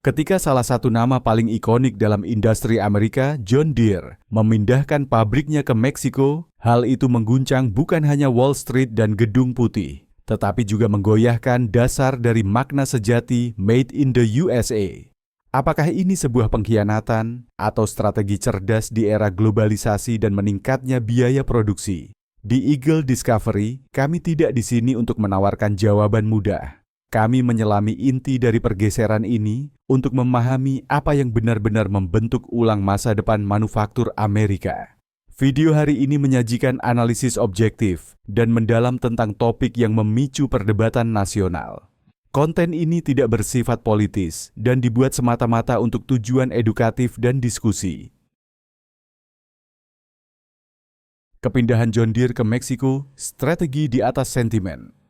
Ketika salah satu nama paling ikonik dalam industri Amerika, John Deere, memindahkan pabriknya ke Meksiko, hal itu mengguncang bukan hanya Wall Street dan Gedung Putih, tetapi juga menggoyahkan dasar dari makna sejati Made in the USA. Apakah ini sebuah pengkhianatan atau strategi cerdas di era globalisasi dan meningkatnya biaya produksi? Di Eagle Discovery, kami tidak di sini untuk menawarkan jawaban mudah. Kami menyelami inti dari pergeseran ini untuk memahami apa yang benar-benar membentuk ulang masa depan manufaktur Amerika. Video hari ini menyajikan analisis objektif dan mendalam tentang topik yang memicu perdebatan nasional. Konten ini tidak bersifat politis dan dibuat semata-mata untuk tujuan edukatif dan diskusi. Kepindahan John Deere ke Meksiko, strategi di atas sentimen.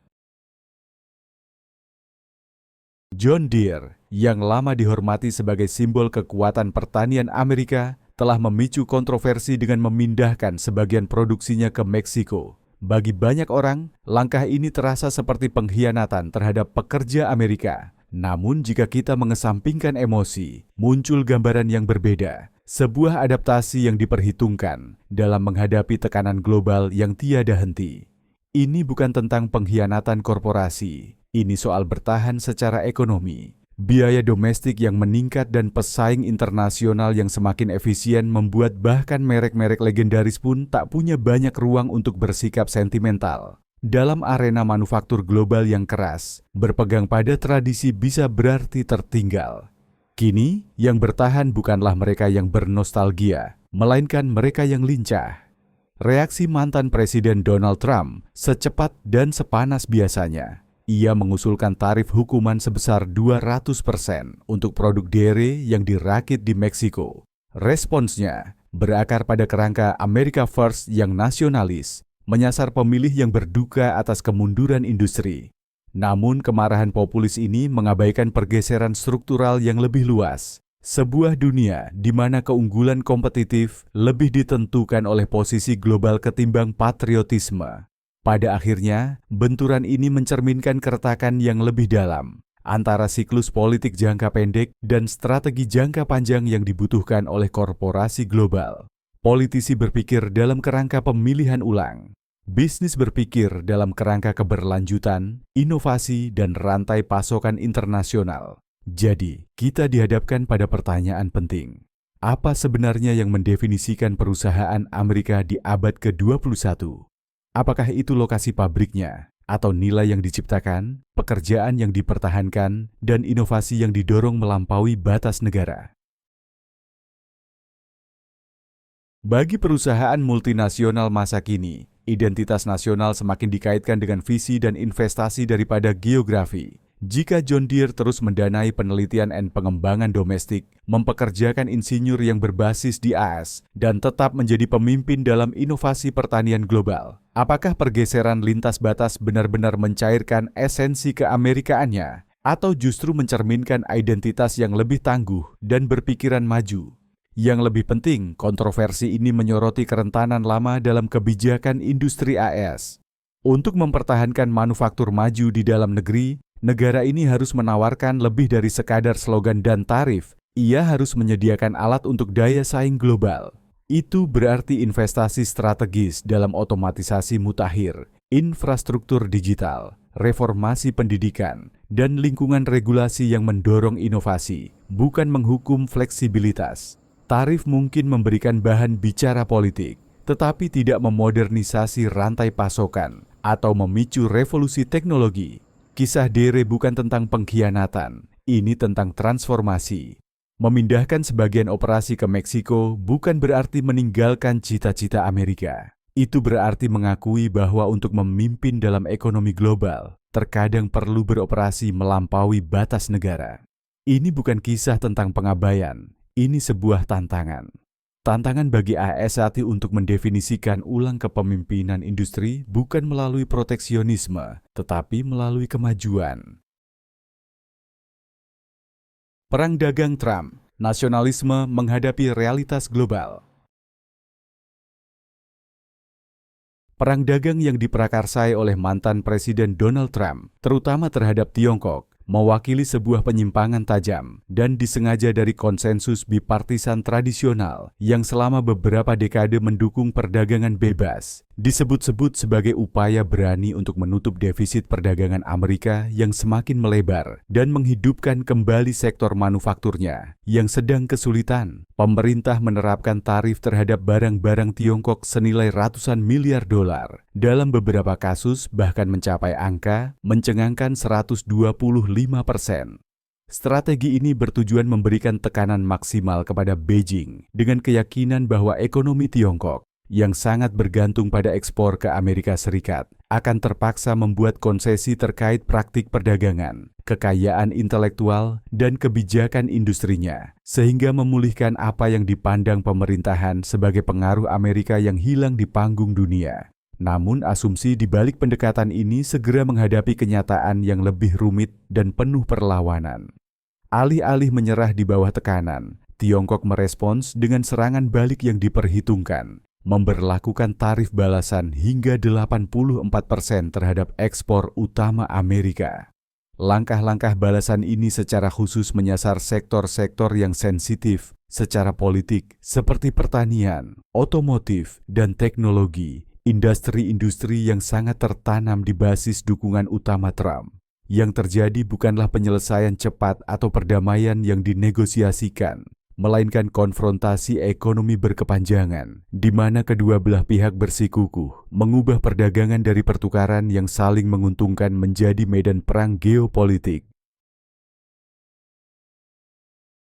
John Deere, yang lama dihormati sebagai simbol kekuatan pertanian Amerika, telah memicu kontroversi dengan memindahkan sebagian produksinya ke Meksiko. Bagi banyak orang, langkah ini terasa seperti pengkhianatan terhadap pekerja Amerika. Namun jika kita mengesampingkan emosi, muncul gambaran yang berbeda. Sebuah adaptasi yang diperhitungkan dalam menghadapi tekanan global yang tiada henti. Ini bukan tentang pengkhianatan korporasi. Ini soal bertahan secara ekonomi. Biaya domestik yang meningkat dan pesaing internasional yang semakin efisien membuat bahkan merek-merek legendaris pun tak punya banyak ruang untuk bersikap sentimental. Dalam arena manufaktur global yang keras, berpegang pada tradisi bisa berarti tertinggal. Kini, yang bertahan bukanlah mereka yang bernostalgia, melainkan mereka yang lincah. Reaksi mantan Presiden Donald Trump secepat dan sepanas biasanya. Ia mengusulkan tarif hukuman sebesar 200% untuk produk Deere yang dirakit di Meksiko. Responsnya berakar pada kerangka America First yang nasionalis, menyasar pemilih yang berduka atas kemunduran industri. Namun kemarahan populis ini mengabaikan pergeseran struktural yang lebih luas. Sebuah dunia di mana keunggulan kompetitif lebih ditentukan oleh posisi global ketimbang patriotisme. Pada akhirnya, benturan ini mencerminkan keretakan yang lebih dalam antara siklus politik jangka pendek dan strategi jangka panjang yang dibutuhkan oleh korporasi global. Politisi berpikir dalam kerangka pemilihan ulang. Bisnis berpikir dalam kerangka keberlanjutan, inovasi, dan rantai pasokan internasional. Jadi, kita dihadapkan pada pertanyaan penting. Apa sebenarnya yang mendefinisikan perusahaan Amerika di abad ke-21? Apakah itu lokasi pabriknya, atau nilai yang diciptakan, pekerjaan yang dipertahankan, dan inovasi yang didorong melampaui batas negara? Bagi perusahaan multinasional masa kini, identitas nasional semakin dikaitkan dengan visi dan investasi daripada geografi. Jika John Deere terus mendanai penelitian dan pengembangan domestik, mempekerjakan insinyur yang berbasis di AS, dan tetap menjadi pemimpin dalam inovasi pertanian global, apakah pergeseran lintas batas benar-benar mencairkan esensi keamerikaannya, atau justru mencerminkan identitas yang lebih tangguh dan berpikiran maju? Yang lebih penting, kontroversi ini menyoroti kerentanan lama dalam kebijakan industri AS. Untuk mempertahankan manufaktur maju di dalam negeri, negara ini harus menawarkan lebih dari sekadar slogan dan tarif. Ia harus menyediakan alat untuk daya saing global. Itu berarti investasi strategis dalam otomatisasi mutakhir, infrastruktur digital, reformasi pendidikan, dan lingkungan regulasi yang mendorong inovasi, bukan menghukum fleksibilitas. Tarif mungkin memberikan bahan bicara politik, tetapi tidak memodernisasi rantai pasokan atau memicu revolusi teknologi. Kisah Deere bukan tentang pengkhianatan, ini tentang transformasi. Memindahkan sebagian operasi ke Meksiko bukan berarti meninggalkan cita-cita Amerika. Itu berarti mengakui bahwa untuk memimpin dalam ekonomi global, terkadang perlu beroperasi melampaui batas negara. Ini bukan kisah tentang pengabaian, ini sebuah tantangan. Tantangan bagi AS saat ini untuk mendefinisikan ulang kepemimpinan industri bukan melalui proteksionisme, tetapi melalui kemajuan. Perang dagang Trump, nasionalisme menghadapi realitas global. Perang dagang yang diprakarsai oleh mantan Presiden Donald Trump, terutama terhadap Tiongkok, mewakili sebuah penyimpangan tajam dan disengaja dari konsensus bipartisan tradisional yang selama beberapa dekade mendukung perdagangan bebas, disebut-sebut sebagai upaya berani untuk menutup defisit perdagangan Amerika yang semakin melebar dan menghidupkan kembali sektor manufakturnya yang sedang kesulitan. Pemerintah menerapkan tarif terhadap barang-barang Tiongkok senilai ratusan miliar dolar. Dalam beberapa kasus bahkan mencapai angka mencengangkan 125%. Strategi ini bertujuan memberikan tekanan maksimal kepada Beijing dengan keyakinan bahwa ekonomi Tiongkok yang sangat bergantung pada ekspor ke Amerika Serikat akan terpaksa membuat konsesi terkait praktik perdagangan, kekayaan intelektual, dan kebijakan industrinya, sehingga memulihkan apa yang dipandang pemerintahan sebagai pengaruh Amerika yang hilang di panggung dunia. Namun asumsi di balik pendekatan ini segera menghadapi kenyataan yang lebih rumit dan penuh perlawanan. Alih-alih menyerah di bawah tekanan, Tiongkok merespons dengan serangan balik yang diperhitungkan, memberlakukan tarif balasan hingga 84% terhadap ekspor utama Amerika. Langkah-langkah balasan ini secara khusus menyasar sektor-sektor yang sensitif secara politik seperti pertanian, otomotif, dan teknologi, industri-industri yang sangat tertanam di basis dukungan utama Trump. Yang terjadi bukanlah penyelesaian cepat atau perdamaian yang dinegosiasikan, melainkan konfrontasi ekonomi berkepanjangan, di mana kedua belah pihak bersikukuh mengubah perdagangan dari pertukaran yang saling menguntungkan menjadi medan perang geopolitik.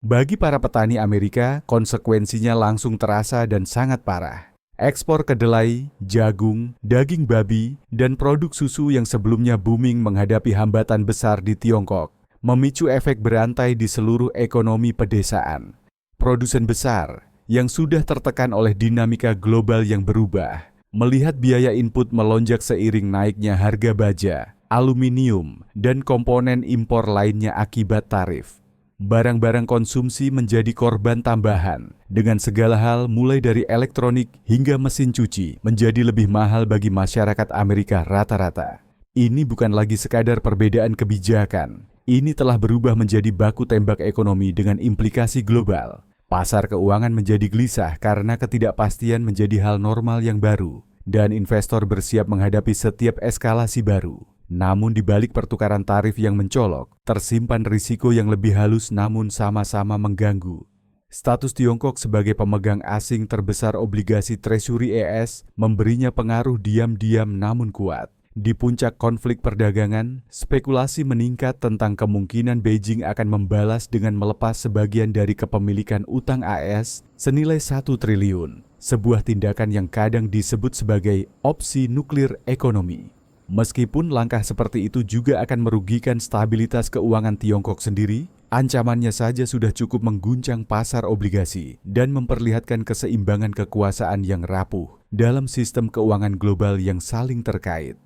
Bagi para petani Amerika, konsekuensinya langsung terasa dan sangat parah. Ekspor kedelai, jagung, daging babi, dan produk susu yang sebelumnya booming menghadapi hambatan besar di Tiongkok, memicu efek berantai di seluruh ekonomi pedesaan. Produsen besar yang sudah tertekan oleh dinamika global yang berubah, melihat biaya input melonjak seiring naiknya harga baja, aluminium, dan komponen impor lainnya akibat tarif. Barang-barang konsumsi menjadi korban tambahan, dengan segala hal mulai dari elektronik hingga mesin cuci menjadi lebih mahal bagi masyarakat Amerika rata-rata. Ini bukan lagi sekadar perbedaan kebijakan, ini telah berubah menjadi baku tembak ekonomi dengan implikasi global. Pasar keuangan menjadi gelisah karena ketidakpastian menjadi hal normal yang baru, dan investor bersiap menghadapi setiap eskalasi baru. Namun di balik pertukaran tarif yang mencolok, tersimpan risiko yang lebih halus namun sama-sama mengganggu. Status Tiongkok sebagai pemegang asing terbesar obligasi Treasury ES memberinya pengaruh diam-diam namun kuat. Di puncak konflik perdagangan, spekulasi meningkat tentang kemungkinan Beijing akan membalas dengan melepas sebagian dari kepemilikan utang AS senilai 1 triliun, sebuah tindakan yang kadang disebut sebagai opsi nuklir ekonomi. Meskipun langkah seperti itu juga akan merugikan stabilitas keuangan Tiongkok sendiri, ancamannya saja sudah cukup mengguncang pasar obligasi dan memperlihatkan keseimbangan kekuasaan yang rapuh dalam sistem keuangan global yang saling terkait.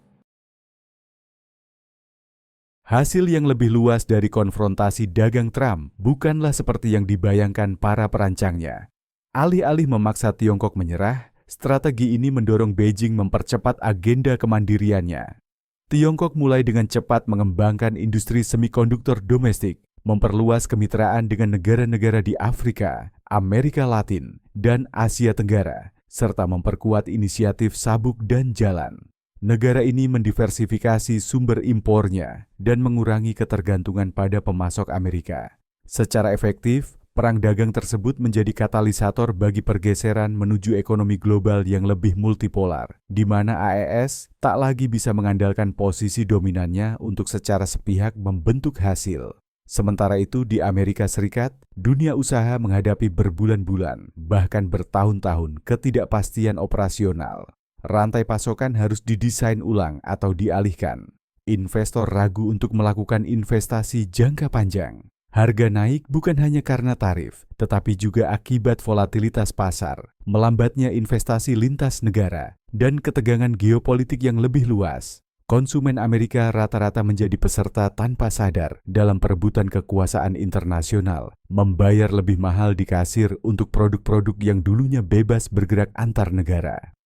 Hasil yang lebih luas dari konfrontasi dagang Trump bukanlah seperti yang dibayangkan para perancangnya. Alih-alih memaksa Tiongkok menyerah, strategi ini mendorong Beijing mempercepat agenda kemandiriannya. Tiongkok mulai dengan cepat mengembangkan industri semikonduktor domestik, memperluas kemitraan dengan negara-negara di Afrika, Amerika Latin, dan Asia Tenggara, serta memperkuat inisiatif sabuk dan jalan. Negara ini mendiversifikasi sumber impornya dan mengurangi ketergantungan pada pemasok Amerika. Secara efektif, perang dagang tersebut menjadi katalisator bagi pergeseran menuju ekonomi global yang lebih multipolar, di mana AES tak lagi bisa mengandalkan posisi dominannya untuk secara sepihak membentuk hasil. Sementara itu di Amerika Serikat, dunia usaha menghadapi berbulan-bulan, bahkan bertahun-tahun ketidakpastian operasional. Rantai pasokan harus didesain ulang atau dialihkan. Investor ragu untuk melakukan investasi jangka panjang. Harga naik bukan hanya karena tarif, tetapi juga akibat volatilitas pasar, melambatnya investasi lintas negara, dan ketegangan geopolitik yang lebih luas. Konsumen Amerika rata-rata menjadi peserta tanpa sadar dalam perebutan kekuasaan internasional, membayar lebih mahal di kasir untuk produk-produk yang dulunya bebas bergerak antar negara.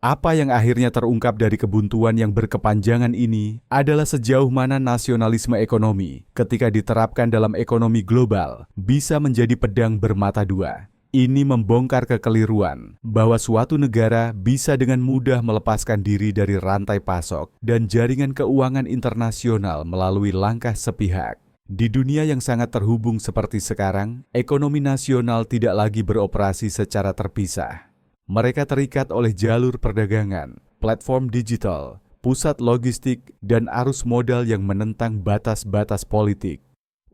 Apa yang akhirnya terungkap dari kebuntuan yang berkepanjangan ini adalah sejauh mana nasionalisme ekonomi ketika diterapkan dalam ekonomi global bisa menjadi pedang bermata dua. Ini membongkar kekeliruan bahwa suatu negara bisa dengan mudah melepaskan diri dari rantai pasok dan jaringan keuangan internasional melalui langkah sepihak. Di dunia yang sangat terhubung seperti sekarang, ekonomi nasional tidak lagi beroperasi secara terpisah. Mereka terikat oleh jalur perdagangan, platform digital, pusat logistik, dan arus modal yang menentang batas-batas politik.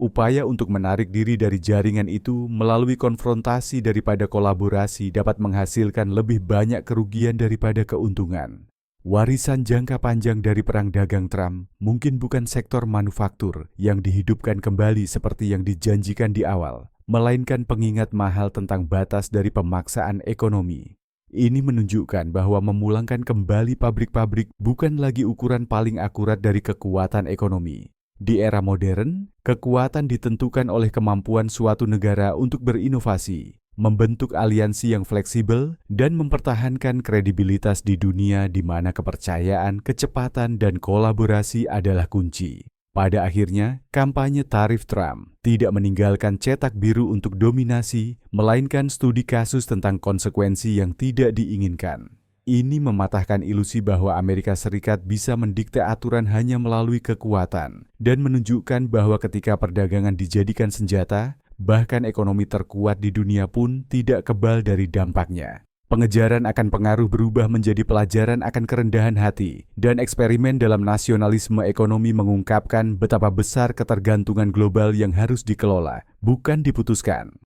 Upaya untuk menarik diri dari jaringan itu melalui konfrontasi daripada kolaborasi dapat menghasilkan lebih banyak kerugian daripada keuntungan. Warisan jangka panjang dari perang dagang Trump mungkin bukan sektor manufaktur yang dihidupkan kembali seperti yang dijanjikan di awal, melainkan pengingat mahal tentang batas dari pemaksaan ekonomi. Ini menunjukkan bahwa memulangkan kembali pabrik-pabrik bukan lagi ukuran paling akurat dari kekuatan ekonomi. Di era modern, kekuatan ditentukan oleh kemampuan suatu negara untuk berinovasi, membentuk aliansi yang fleksibel, dan mempertahankan kredibilitas di dunia di mana kepercayaan, kecepatan, dan kolaborasi adalah kunci. Pada akhirnya, kampanye tarif Trump tidak meninggalkan cetak biru untuk dominasi, melainkan studi kasus tentang konsekuensi yang tidak diinginkan. Ini mematahkan ilusi bahwa Amerika Serikat bisa mendikte aturan hanya melalui kekuatan dan menunjukkan bahwa ketika perdagangan dijadikan senjata, bahkan ekonomi terkuat di dunia pun tidak kebal dari dampaknya. Pengejaran akan pengaruh berubah menjadi pelajaran akan kerendahan hati, dan eksperimen dalam nasionalisme ekonomi mengungkapkan betapa besar ketergantungan global yang harus dikelola, bukan diputuskan.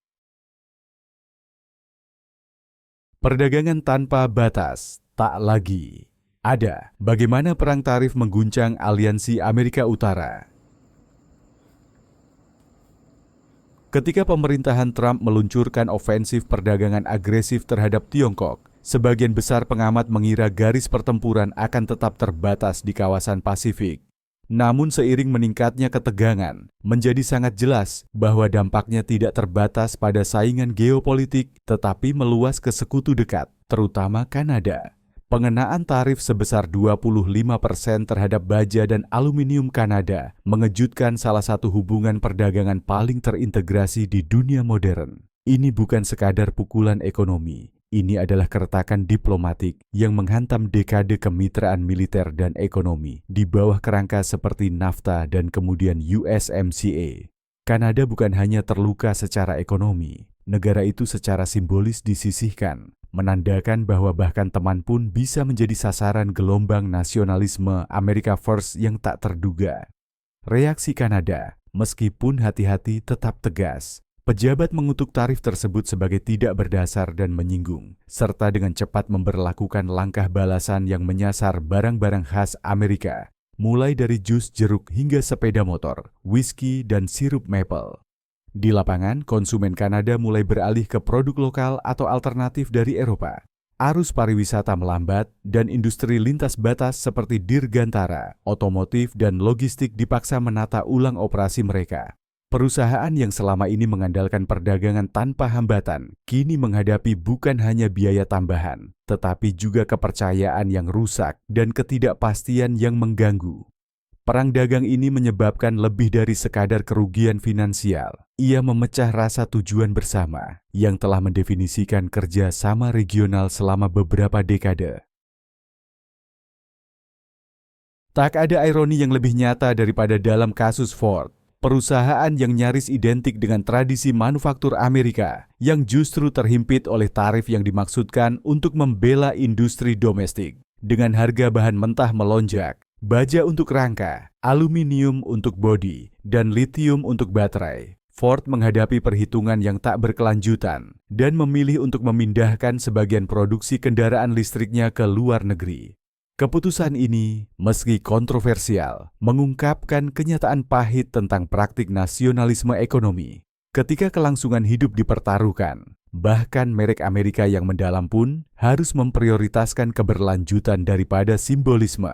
Perdagangan tanpa batas tak lagi ada. Bagaimana perang tarif mengguncang aliansi Amerika Utara? Ketika pemerintahan Trump meluncurkan ofensif perdagangan agresif terhadap Tiongkok, sebagian besar pengamat mengira garis pertempuran akan tetap terbatas di kawasan Pasifik. Namun seiring meningkatnya ketegangan, menjadi sangat jelas bahwa dampaknya tidak terbatas pada saingan geopolitik, tetapi meluas ke sekutu dekat, terutama Kanada. Pengenaan tarif sebesar 25% terhadap baja dan aluminium Kanada mengejutkan salah satu hubungan perdagangan paling terintegrasi di dunia modern. Ini bukan sekadar pukulan ekonomi, ini adalah keretakan diplomatik yang menghantam dekade kemitraan militer dan ekonomi di bawah kerangka seperti NAFTA dan kemudian USMCA. Kanada bukan hanya terluka secara ekonomi, negara itu secara simbolis disisihkan, menandakan bahwa bahkan teman pun bisa menjadi sasaran gelombang nasionalisme America First yang tak terduga. Reaksi Kanada, meskipun hati-hati, tetap tegas. Pejabat mengutuk tarif tersebut sebagai tidak berdasar dan menyinggung, serta dengan cepat memberlakukan langkah balasan yang menyasar barang-barang khas Amerika, mulai dari jus jeruk hingga sepeda motor, whisky, dan sirup maple. Di lapangan, konsumen Kanada mulai beralih ke produk lokal atau alternatif dari Eropa. Arus pariwisata melambat dan industri lintas batas seperti dirgantara, otomotif, dan logistik dipaksa menata ulang operasi mereka. Perusahaan yang selama ini mengandalkan perdagangan tanpa hambatan, kini menghadapi bukan hanya biaya tambahan, tetapi juga kepercayaan yang rusak dan ketidakpastian yang mengganggu. Perang dagang ini menyebabkan lebih dari sekadar kerugian finansial. Ia memecah rasa tujuan bersama yang telah mendefinisikan kerja sama regional selama beberapa dekade. Tak ada ironi yang lebih nyata daripada dalam kasus Ford, perusahaan yang nyaris identik dengan tradisi manufaktur Amerika yang justru terhimpit oleh tarif yang dimaksudkan untuk membela industri domestik. Dengan harga bahan mentah melonjak, baja untuk rangka, aluminium untuk bodi, dan litium untuk baterai, Ford menghadapi perhitungan yang tak berkelanjutan dan memilih untuk memindahkan sebagian produksi kendaraan listriknya ke luar negeri. Keputusan ini, meski kontroversial, mengungkapkan kenyataan pahit tentang praktik nasionalisme ekonomi. Ketika kelangsungan hidup dipertaruhkan, bahkan merek Amerika yang mendalam pun harus memprioritaskan keberlanjutan daripada simbolisme.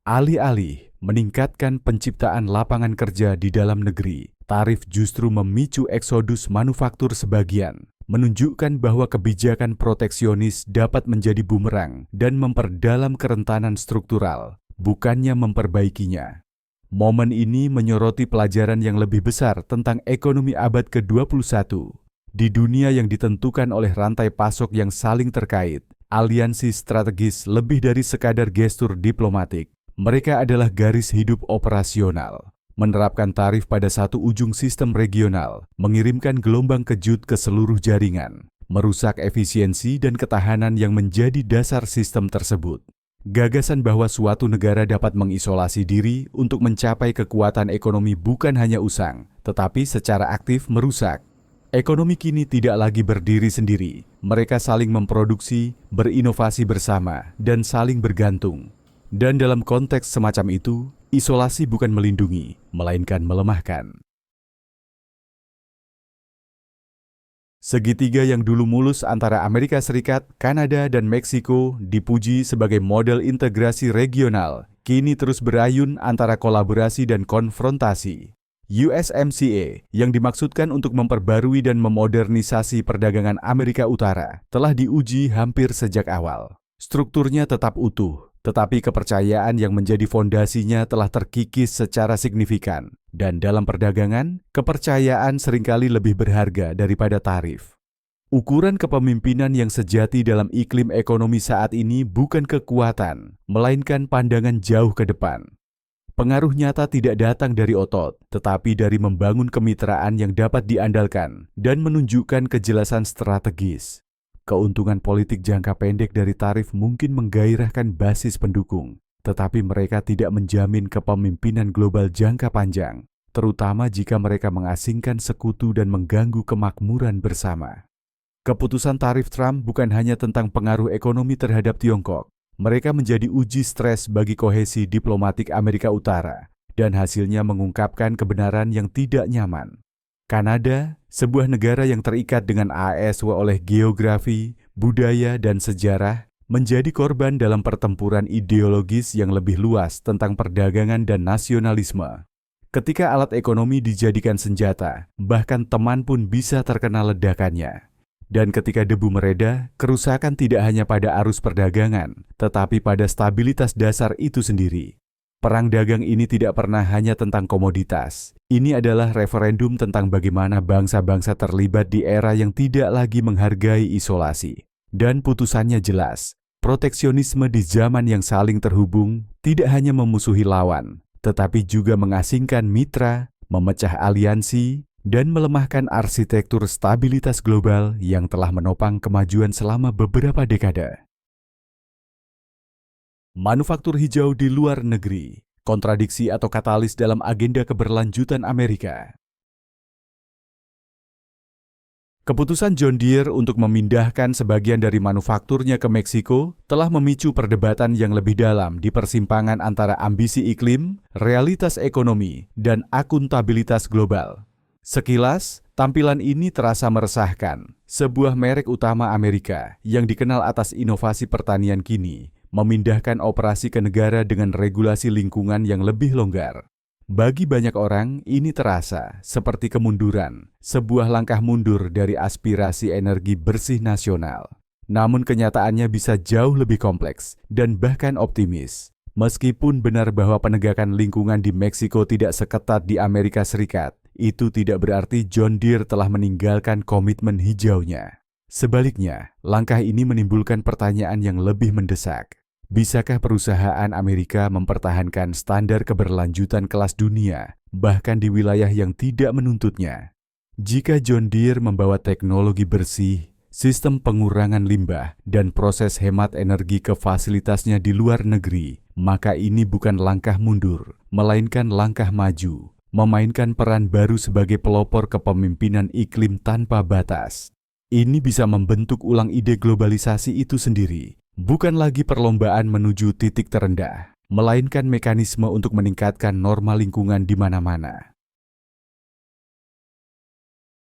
Alih-alih meningkatkan penciptaan lapangan kerja di dalam negeri, tarif justru memicu eksodus manufaktur sebagian, menunjukkan bahwa kebijakan proteksionis dapat menjadi bumerang dan memperdalam kerentanan struktural, bukannya memperbaikinya. Momen ini menyoroti pelajaran yang lebih besar tentang ekonomi abad ke-21. Di dunia yang ditentukan oleh rantai pasok yang saling terkait, aliansi strategis lebih dari sekadar gestur diplomatik. Mereka adalah garis hidup operasional. Menerapkan tarif pada satu ujung sistem regional, mengirimkan gelombang kejut ke seluruh jaringan, merusak efisiensi dan ketahanan yang menjadi dasar sistem tersebut. Gagasan bahwa suatu negara dapat mengisolasi diri untuk mencapai kekuatan ekonomi bukan hanya usang, tetapi secara aktif merusak. Ekonomi kini tidak lagi berdiri sendiri. Mereka saling memproduksi, berinovasi bersama, dan saling bergantung. Dan dalam konteks semacam itu, isolasi bukan melindungi, melainkan melemahkan. Segitiga yang dulu mulus antara Amerika Serikat, Kanada, dan Meksiko dipuji sebagai model integrasi regional, kini terus berayun antara kolaborasi dan konfrontasi. USMCA, yang dimaksudkan untuk memperbarui dan memodernisasi perdagangan Amerika Utara, telah diuji hampir sejak awal. Strukturnya tetap utuh, tetapi kepercayaan yang menjadi fondasinya telah terkikis secara signifikan. Dan dalam perdagangan, kepercayaan seringkali lebih berharga daripada tarif. Ukuran kepemimpinan yang sejati dalam iklim ekonomi saat ini bukan kekuatan, melainkan pandangan jauh ke depan. Pengaruh nyata tidak datang dari otot, tetapi dari membangun kemitraan yang dapat diandalkan dan menunjukkan kejelasan strategis. Keuntungan politik jangka pendek dari tarif mungkin menggairahkan basis pendukung, tetapi mereka tidak menjamin kepemimpinan global jangka panjang, terutama jika mereka mengasingkan sekutu dan mengganggu kemakmuran bersama. Keputusan tarif Trump bukan hanya tentang pengaruh ekonomi terhadap Tiongkok. Mereka menjadi uji stres bagi kohesi diplomatik Amerika Utara, dan hasilnya mengungkapkan kebenaran yang tidak nyaman. Kanada, sebuah negara yang terikat dengan AS oleh geografi, budaya, dan sejarah, menjadi korban dalam pertempuran ideologis yang lebih luas tentang perdagangan dan nasionalisme. Ketika alat ekonomi dijadikan senjata, bahkan teman pun bisa terkena ledakannya. Dan ketika debu mereda, kerusakan tidak hanya pada arus perdagangan, tetapi pada stabilitas dasar itu sendiri. Perang dagang ini tidak pernah hanya tentang komoditas. Ini adalah referendum tentang bagaimana bangsa-bangsa terlibat di era yang tidak lagi menghargai isolasi. Dan putusannya jelas, proteksionisme di zaman yang saling terhubung tidak hanya memusuhi lawan, tetapi juga mengasingkan mitra, memecah aliansi, dan melemahkan arsitektur stabilitas global yang telah menopang kemajuan selama beberapa dekade. Manufaktur hijau di luar negeri, kontradiksi atau katalis dalam agenda keberlanjutan Amerika. Keputusan John Deere untuk memindahkan sebagian dari manufakturnya ke Meksiko telah memicu perdebatan yang lebih dalam di persimpangan antara ambisi iklim, realitas ekonomi, dan akuntabilitas global. Sekilas, tampilan ini terasa meresahkan. Sebuah merek utama Amerika yang dikenal atas inovasi pertanian kini memindahkan operasi ke negara dengan regulasi lingkungan yang lebih longgar. Bagi banyak orang, ini terasa seperti kemunduran, sebuah langkah mundur dari aspirasi energi bersih nasional. Namun kenyataannya bisa jauh lebih kompleks dan bahkan optimis. Meskipun benar bahwa penegakan lingkungan di Meksiko tidak seketat di Amerika Serikat, itu tidak berarti John Deere telah meninggalkan komitmen hijaunya. Sebaliknya, langkah ini menimbulkan pertanyaan yang lebih mendesak. Bisakah perusahaan Amerika mempertahankan standar keberlanjutan kelas dunia, bahkan di wilayah yang tidak menuntutnya? Jika John Deere membawa teknologi bersih, sistem pengurangan limbah, dan proses hemat energi ke fasilitasnya di luar negeri, maka ini bukan langkah mundur, melainkan langkah maju. Memainkan peran baru sebagai pelopor kepemimpinan iklim tanpa batas. Ini bisa membentuk ulang ide globalisasi itu sendiri, bukan lagi perlombaan menuju titik terendah, melainkan mekanisme untuk meningkatkan norma lingkungan di mana-mana.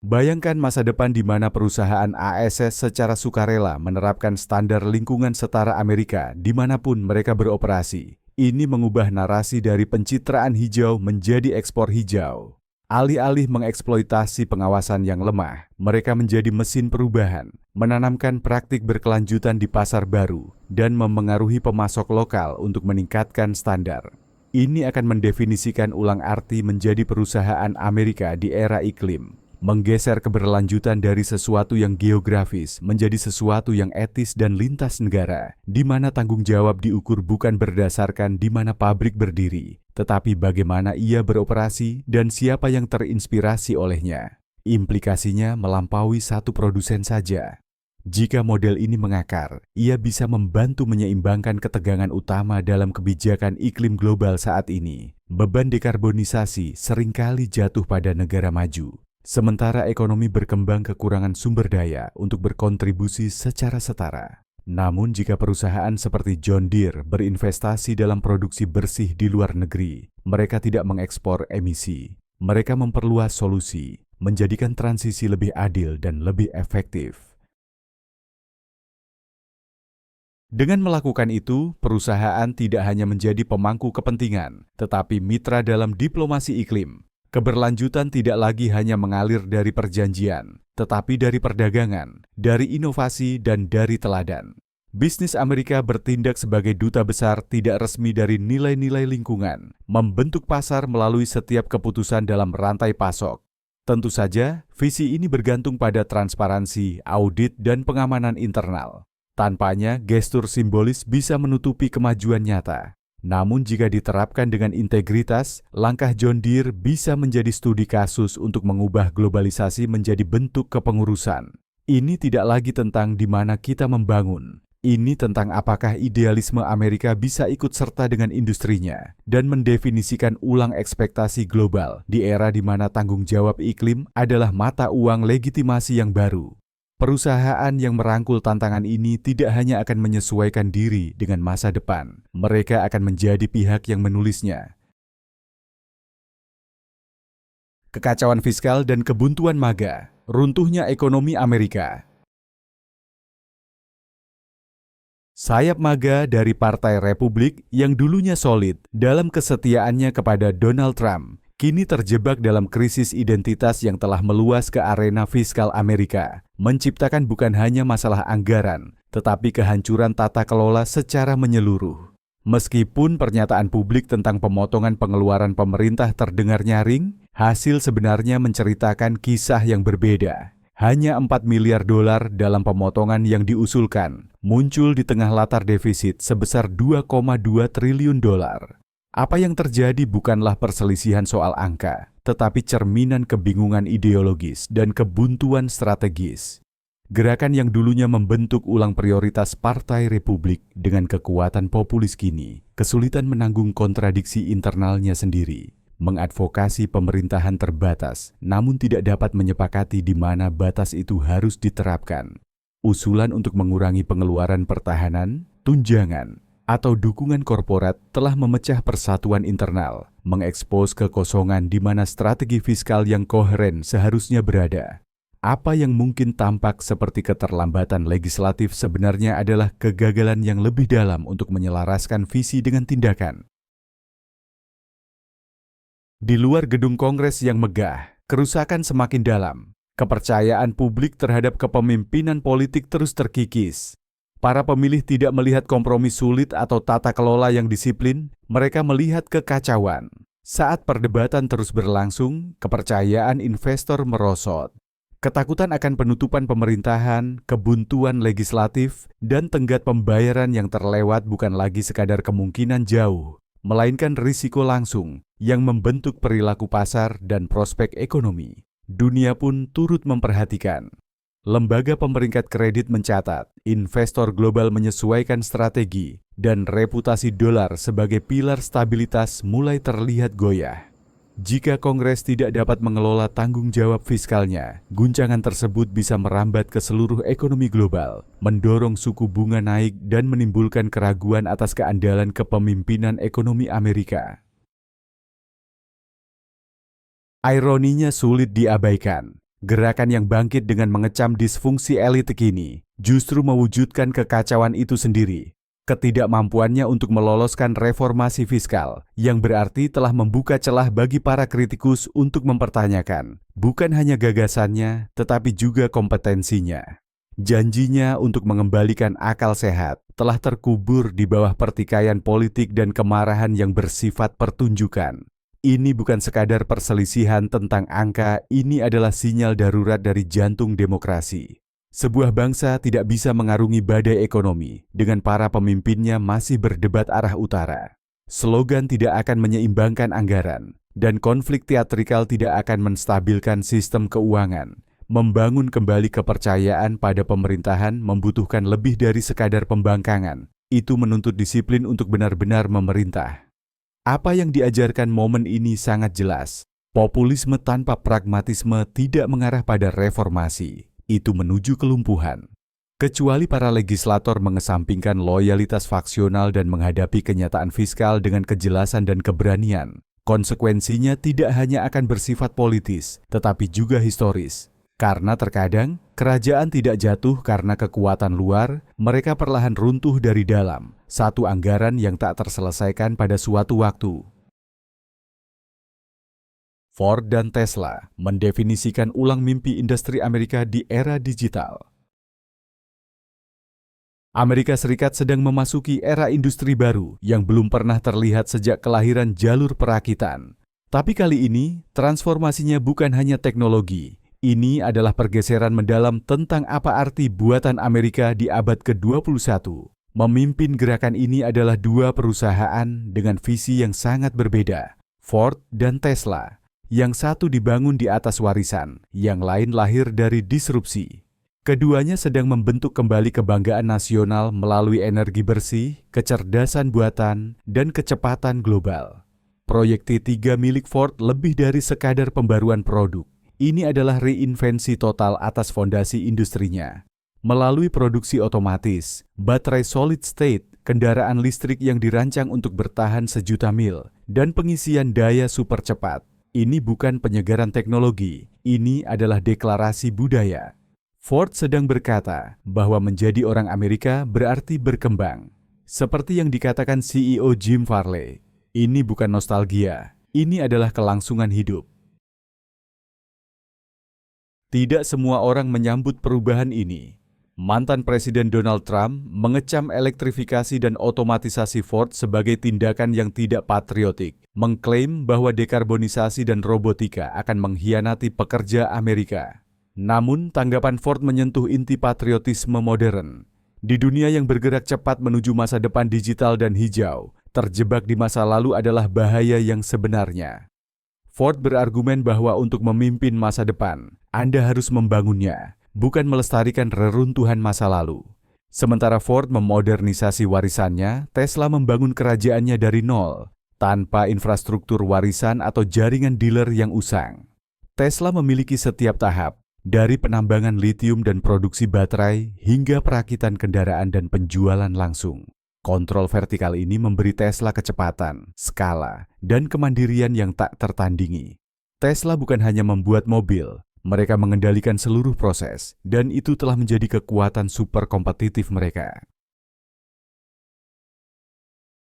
Bayangkan masa depan di mana perusahaan ASS secara sukarela menerapkan standar lingkungan setara Amerika dimanapun mereka beroperasi. Ini mengubah narasi dari pencitraan hijau menjadi ekspor hijau. Alih-alih mengeksploitasi pengawasan yang lemah, mereka menjadi mesin perubahan, menanamkan praktik berkelanjutan di pasar baru, dan memengaruhi pemasok lokal untuk meningkatkan standar. Ini akan mendefinisikan ulang arti menjadi perusahaan Amerika di era iklim, menggeser keberlanjutan dari sesuatu yang geografis menjadi sesuatu yang etis dan lintas negara, di mana tanggung jawab diukur bukan berdasarkan di mana pabrik berdiri, tetapi bagaimana ia beroperasi dan siapa yang terinspirasi olehnya. Implikasinya melampaui satu produsen saja. Jika model ini mengakar, ia bisa membantu menyeimbangkan ketegangan utama dalam kebijakan iklim global saat ini. Beban dekarbonisasi seringkali jatuh pada negara maju, sementara ekonomi berkembang kekurangan sumber daya untuk berkontribusi secara setara. Namun jika perusahaan seperti John Deere berinvestasi dalam produksi bersih di luar negeri, mereka tidak mengekspor emisi. Mereka memperluas solusi, menjadikan transisi lebih adil dan lebih efektif. Dengan melakukan itu, perusahaan tidak hanya menjadi pemangku kepentingan, tetapi mitra dalam diplomasi iklim. Keberlanjutan tidak lagi hanya mengalir dari perjanjian, tetapi dari perdagangan, dari inovasi, dan dari teladan. Bisnis Amerika bertindak sebagai duta besar tidak resmi dari nilai-nilai lingkungan, membentuk pasar melalui setiap keputusan dalam rantai pasok. Tentu saja, visi ini bergantung pada transparansi, audit, dan pengamanan internal. Tanpanya, gestur simbolis bisa menutupi kemajuan nyata. Namun jika diterapkan dengan integritas, langkah John Deere bisa menjadi studi kasus untuk mengubah globalisasi menjadi bentuk kepengurusan. Ini tidak lagi tentang di mana kita membangun. Ini tentang apakah idealisme Amerika bisa ikut serta dengan industrinya dan mendefinisikan ulang ekspektasi global di era di mana tanggung jawab iklim adalah mata uang legitimasi yang baru. Perusahaan yang merangkul tantangan ini tidak hanya akan menyesuaikan diri dengan masa depan, mereka akan menjadi pihak yang menulisnya. Kekacauan fiskal dan kebuntuan MAGA, runtuhnya ekonomi Amerika. Sayap MAGA dari Partai Republik yang dulunya solid dalam kesetiaannya kepada Donald Trump, kini terjebak dalam krisis identitas yang telah meluas ke arena fiskal Amerika, menciptakan bukan hanya masalah anggaran, tetapi kehancuran tata kelola secara menyeluruh. Meskipun pernyataan publik tentang pemotongan pengeluaran pemerintah terdengar nyaring, hasil sebenarnya menceritakan kisah yang berbeda. Hanya 4 miliar dolar dalam pemotongan yang diusulkan muncul di tengah latar defisit sebesar 2,2 triliun dolar. Apa yang terjadi bukanlah perselisihan soal angka, tetapi cerminan kebingungan ideologis dan kebuntuan strategis. Gerakan yang dulunya membentuk ulang prioritas Partai Republik dengan kekuatan populis kini, kesulitan menanggung kontradiksi internalnya sendiri, mengadvokasi pemerintahan terbatas, namun tidak dapat menyepakati di mana batas itu harus diterapkan. Usulan untuk mengurangi pengeluaran pertahanan, tunjangan, atau dukungan korporat telah memecah persatuan internal, mengekspos kekosongan di mana strategi fiskal yang koheren seharusnya berada. Apa yang mungkin tampak seperti keterlambatan legislatif sebenarnya adalah kegagalan yang lebih dalam untuk menyelaraskan visi dengan tindakan. Di luar gedung Kongres yang megah, kerusakan semakin dalam. Kepercayaan publik terhadap kepemimpinan politik terus terkikis. Para pemilih tidak melihat kompromi sulit atau tata kelola yang disiplin, mereka melihat kekacauan. Saat perdebatan terus berlangsung, kepercayaan investor merosot. Ketakutan akan penutupan pemerintahan, kebuntuan legislatif, dan tenggat pembayaran yang terlewat bukan lagi sekadar kemungkinan jauh, melainkan risiko langsung yang membentuk perilaku pasar dan prospek ekonomi. Dunia pun turut memperhatikan. Lembaga pemeringkat kredit mencatat, investor global menyesuaikan strategi dan reputasi dolar sebagai pilar stabilitas mulai terlihat goyah. Jika Kongres tidak dapat mengelola tanggung jawab fiskalnya, guncangan tersebut bisa merambat ke seluruh ekonomi global, mendorong suku bunga naik dan menimbulkan keraguan atas keandalan kepemimpinan ekonomi Amerika. Ironinya sulit diabaikan. Gerakan yang bangkit dengan mengecam disfungsi elit kini justru mewujudkan kekacauan itu sendiri. Ketidakmampuannya untuk meloloskan reformasi fiskal, yang berarti telah membuka celah bagi para kritikus untuk mempertanyakan bukan hanya gagasannya, tetapi juga kompetensinya. Janjinya untuk mengembalikan akal sehat telah terkubur di bawah pertikaian politik dan kemarahan yang bersifat pertunjukan. Ini bukan sekadar perselisihan tentang angka, ini adalah sinyal darurat dari jantung demokrasi. Sebuah bangsa tidak bisa mengarungi badai ekonomi dengan para pemimpinnya masih berdebat arah utara. Slogan tidak akan menyeimbangkan anggaran, dan konflik teatrikal tidak akan menstabilkan sistem keuangan. Membangun kembali kepercayaan pada pemerintahan membutuhkan lebih dari sekadar pembangkangan. Itu menuntut disiplin untuk benar-benar memerintah. Apa yang diajarkan momen ini sangat jelas. Populisme tanpa pragmatisme tidak mengarah pada reformasi. Itu menuju kelumpuhan. Kecuali para legislator mengesampingkan loyalitas faksional dan menghadapi kenyataan fiskal dengan kejelasan dan keberanian, konsekuensinya tidak hanya akan bersifat politis, tetapi juga historis. Karena terkadang, kerajaan tidak jatuh karena kekuatan luar, mereka perlahan runtuh dari dalam, satu anggaran yang tak terselesaikan pada suatu waktu. Ford dan Tesla mendefinisikan ulang mimpi industri Amerika di era digital. Amerika Serikat sedang memasuki era industri baru yang belum pernah terlihat sejak kelahiran jalur perakitan. Tapi kali ini, transformasinya bukan hanya teknologi. Ini adalah pergeseran mendalam tentang apa arti buatan Amerika di abad ke-21. Memimpin gerakan ini adalah dua perusahaan dengan visi yang sangat berbeda, Ford dan Tesla. Yang satu dibangun di atas warisan, yang lain lahir dari disrupsi. Keduanya sedang membentuk kembali kebanggaan nasional melalui energi bersih, kecerdasan buatan, dan kecepatan global. Proyek T3 milik Ford lebih dari sekadar pembaruan produk. Ini adalah reinvensi total atas fondasi industrinya. Melalui produksi otomatis, baterai solid state, kendaraan listrik yang dirancang untuk bertahan 1.000.000 mil, dan pengisian daya super cepat. Ini bukan penyegaran teknologi, ini adalah deklarasi budaya. Ford sedang berkata bahwa menjadi orang Amerika berarti berkembang. Seperti yang dikatakan CEO Jim Farley, ini bukan nostalgia, ini adalah kelangsungan hidup. Tidak semua orang menyambut perubahan ini. Mantan Presiden Donald Trump mengecam elektrifikasi dan otomatisasi Ford sebagai tindakan yang tidak patriotik, mengklaim bahwa dekarbonisasi dan robotika akan mengkhianati pekerja Amerika. Namun, tanggapan Ford menyentuh inti patriotisme modern. Di dunia yang bergerak cepat menuju masa depan digital dan hijau, terjebak di masa lalu adalah bahaya yang sebenarnya. Ford berargumen bahwa untuk memimpin masa depan, Anda harus membangunnya, bukan melestarikan reruntuhan masa lalu. Sementara Ford memodernisasi warisannya, Tesla membangun kerajaannya dari nol, tanpa infrastruktur warisan atau jaringan dealer yang usang. Tesla memiliki setiap tahap, dari penambangan litium dan produksi baterai hingga perakitan kendaraan dan penjualan langsung. Kontrol vertikal ini memberi Tesla kecepatan, skala, dan kemandirian yang tak tertandingi. Tesla bukan hanya membuat mobil, mereka mengendalikan seluruh proses, dan itu telah menjadi kekuatan super kompetitif mereka.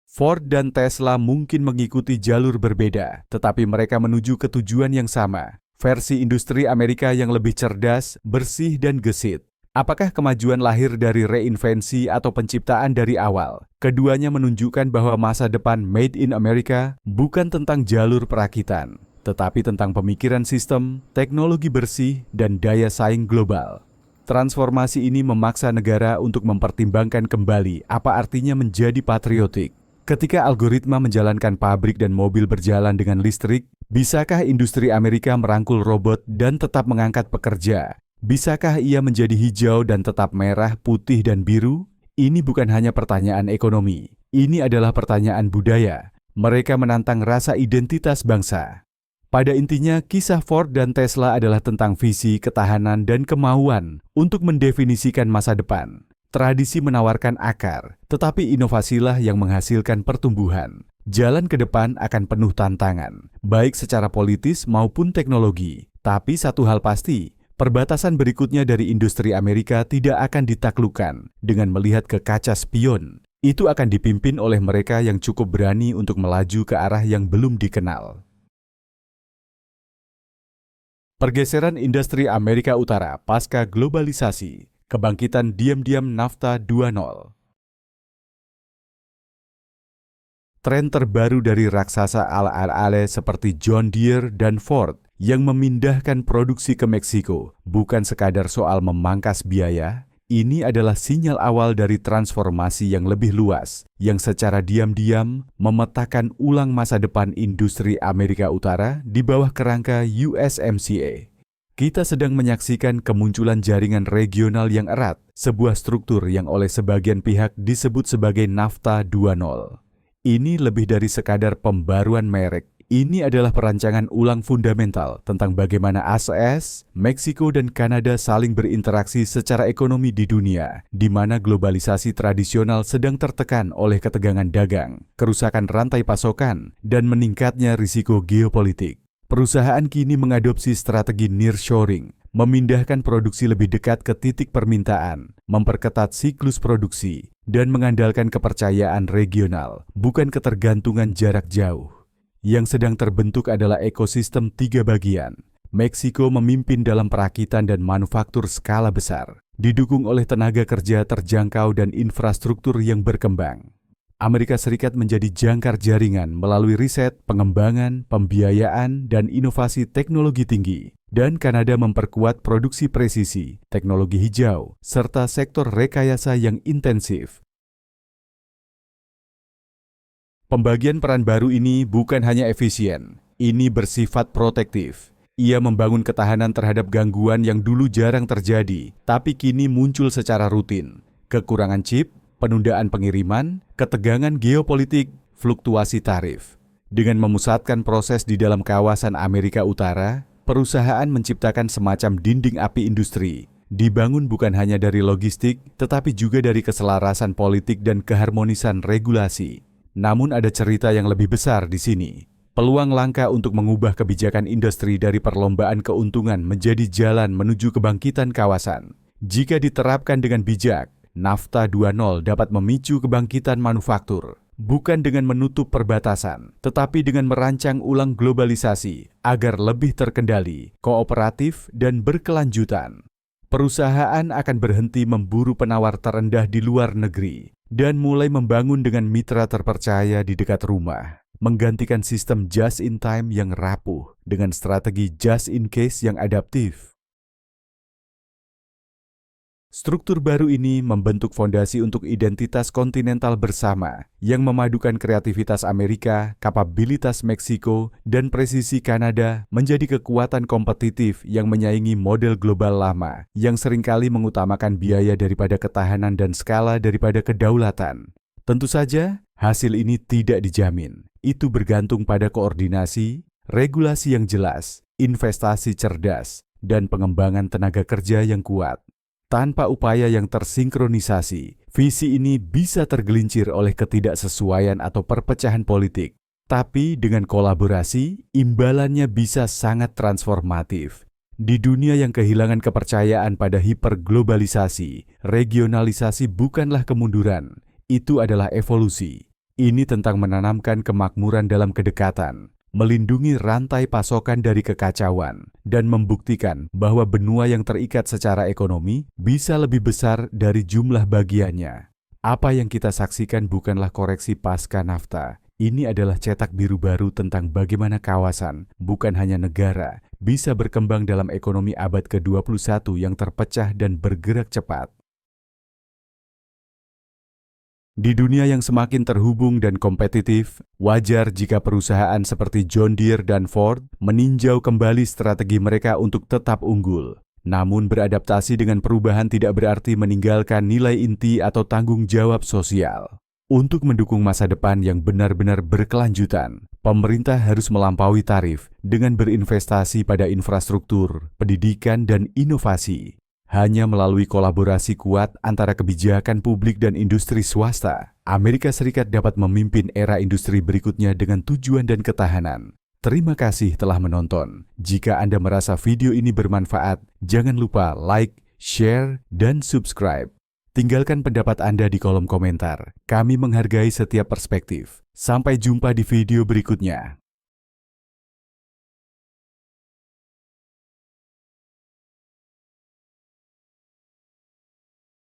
Ford dan Tesla mungkin mengikuti jalur berbeda, tetapi mereka menuju ke tujuan yang sama, versi industri Amerika yang lebih cerdas, bersih, dan gesit. Apakah kemajuan lahir dari reinvensi atau penciptaan dari awal? Keduanya menunjukkan bahwa masa depan Made in America bukan tentang jalur perakitan, tetapi tentang pemikiran sistem, teknologi bersih, dan daya saing global. Transformasi ini memaksa negara untuk mempertimbangkan kembali apa artinya menjadi patriotik. Ketika algoritma menjalankan pabrik dan mobil berjalan dengan listrik, bisakah industri Amerika merangkul robot dan tetap mengangkat pekerja? Bisakah ia menjadi hijau dan tetap merah, putih, dan biru? Ini bukan hanya pertanyaan ekonomi, ini adalah pertanyaan budaya. Mereka menantang rasa identitas bangsa. Pada intinya, kisah Ford dan Tesla adalah tentang visi, ketahanan, dan kemauan untuk mendefinisikan masa depan. Tradisi menawarkan akar, tetapi inovasilah yang menghasilkan pertumbuhan. Jalan ke depan akan penuh tantangan, baik secara politis maupun teknologi. Tapi satu hal pasti, perbatasan berikutnya dari industri Amerika tidak akan ditaklukkan dengan melihat ke kaca spion. itu akan dipimpin oleh mereka yang cukup berani untuk melaju ke arah yang belum dikenal. Pergeseran industri Amerika Utara pasca globalisasi, kebangkitan diam-diam NAFTA 2.0. Tren terbaru dari raksasa ala-ala seperti John Deere dan Ford yang memindahkan produksi ke Meksiko bukan sekadar soal memangkas biaya, ini adalah sinyal awal dari transformasi yang lebih luas yang secara diam-diam memetakan ulang masa depan industri Amerika Utara di bawah kerangka USMCA. Kita sedang menyaksikan kemunculan jaringan regional yang erat, sebuah struktur yang oleh sebagian pihak disebut sebagai NAFTA 2.0. Ini lebih dari sekadar pembaruan merek. Ini adalah perancangan ulang fundamental tentang bagaimana ASEAN, Meksiko, dan Kanada saling berinteraksi secara ekonomi di dunia, di mana globalisasi tradisional sedang tertekan oleh ketegangan dagang, kerusakan rantai pasokan, dan meningkatnya risiko geopolitik. Perusahaan kini mengadopsi strategi nearshoring, memindahkan produksi lebih dekat ke titik permintaan, memperketat siklus produksi, dan mengandalkan kepercayaan regional, bukan ketergantungan jarak jauh. Yang sedang terbentuk adalah ekosistem 3 bagian. Meksiko memimpin dalam perakitan dan manufaktur skala besar, didukung oleh tenaga kerja terjangkau dan infrastruktur yang berkembang. Amerika Serikat menjadi jangkar jaringan melalui riset, pengembangan, pembiayaan, dan inovasi teknologi tinggi. Dan Kanada memperkuat produksi presisi, teknologi hijau, serta sektor rekayasa yang intensif. Pembagian peran baru ini bukan hanya efisien, ini bersifat protektif. Ia membangun ketahanan terhadap gangguan yang dulu jarang terjadi, tapi kini muncul secara rutin. Kekurangan chip, penundaan pengiriman, ketegangan geopolitik, fluktuasi tarif. Dengan memusatkan proses di dalam kawasan Amerika Utara, perusahaan menciptakan semacam dinding api industri. Dibangun bukan hanya dari logistik, tetapi juga dari keselarasan politik dan keharmonisan regulasi. Namun ada cerita yang lebih besar di sini. Peluang langka untuk mengubah kebijakan industri dari perlombaan keuntungan menjadi jalan menuju kebangkitan kawasan. Jika diterapkan dengan bijak, NAFTA 2.0 dapat memicu kebangkitan manufaktur, bukan dengan menutup perbatasan, tetapi dengan merancang ulang globalisasi agar lebih terkendali, kooperatif, dan berkelanjutan. Perusahaan akan berhenti memburu penawar terendah di luar negeri dan mulai membangun dengan mitra terpercaya di dekat rumah, menggantikan sistem just-in-time yang rapuh dengan strategi just-in-case yang adaptif. Struktur baru ini membentuk fondasi untuk identitas kontinental bersama yang memadukan kreativitas Amerika, kapabilitas Meksiko, dan presisi Kanada menjadi kekuatan kompetitif yang menyaingi model global lama yang seringkali mengutamakan biaya daripada ketahanan dan skala daripada kedaulatan. Tentu saja, hasil ini tidak dijamin. Itu bergantung pada koordinasi, regulasi yang jelas, investasi cerdas, dan pengembangan tenaga kerja yang kuat. Tanpa upaya yang tersinkronisasi, visi ini bisa tergelincir oleh ketidaksesuaian atau perpecahan politik. Tapi dengan kolaborasi, imbalannya bisa sangat transformatif. Di dunia yang kehilangan kepercayaan pada hiperglobalisasi, regionalisasi bukanlah kemunduran, itu adalah evolusi. Ini tentang menanamkan kemakmuran dalam kedekatan, melindungi rantai pasokan dari kekacauan, dan membuktikan bahwa benua yang terikat secara ekonomi bisa lebih besar dari jumlah bagiannya. Apa yang kita saksikan bukanlah koreksi pasca NAFTA. Ini adalah cetak biru baru tentang bagaimana kawasan, bukan hanya negara, bisa berkembang dalam ekonomi abad ke-21 yang terpecah dan bergerak cepat. Di dunia yang semakin terhubung dan kompetitif, wajar jika perusahaan seperti John Deere dan Ford meninjau kembali strategi mereka untuk tetap unggul. Namun beradaptasi dengan perubahan tidak berarti meninggalkan nilai inti atau tanggung jawab sosial. Untuk mendukung masa depan yang benar-benar berkelanjutan, pemerintah harus melampaui tarif dengan berinvestasi pada infrastruktur, pendidikan, dan inovasi. Hanya melalui kolaborasi kuat antara kebijakan publik dan industri swasta, Amerika Serikat dapat memimpin era industri berikutnya dengan tujuan dan ketahanan. Terima kasih telah menonton. Jika Anda merasa video ini bermanfaat, jangan lupa like, share, dan subscribe. Tinggalkan pendapat Anda di kolom komentar. Kami menghargai setiap perspektif. Sampai jumpa di video berikutnya.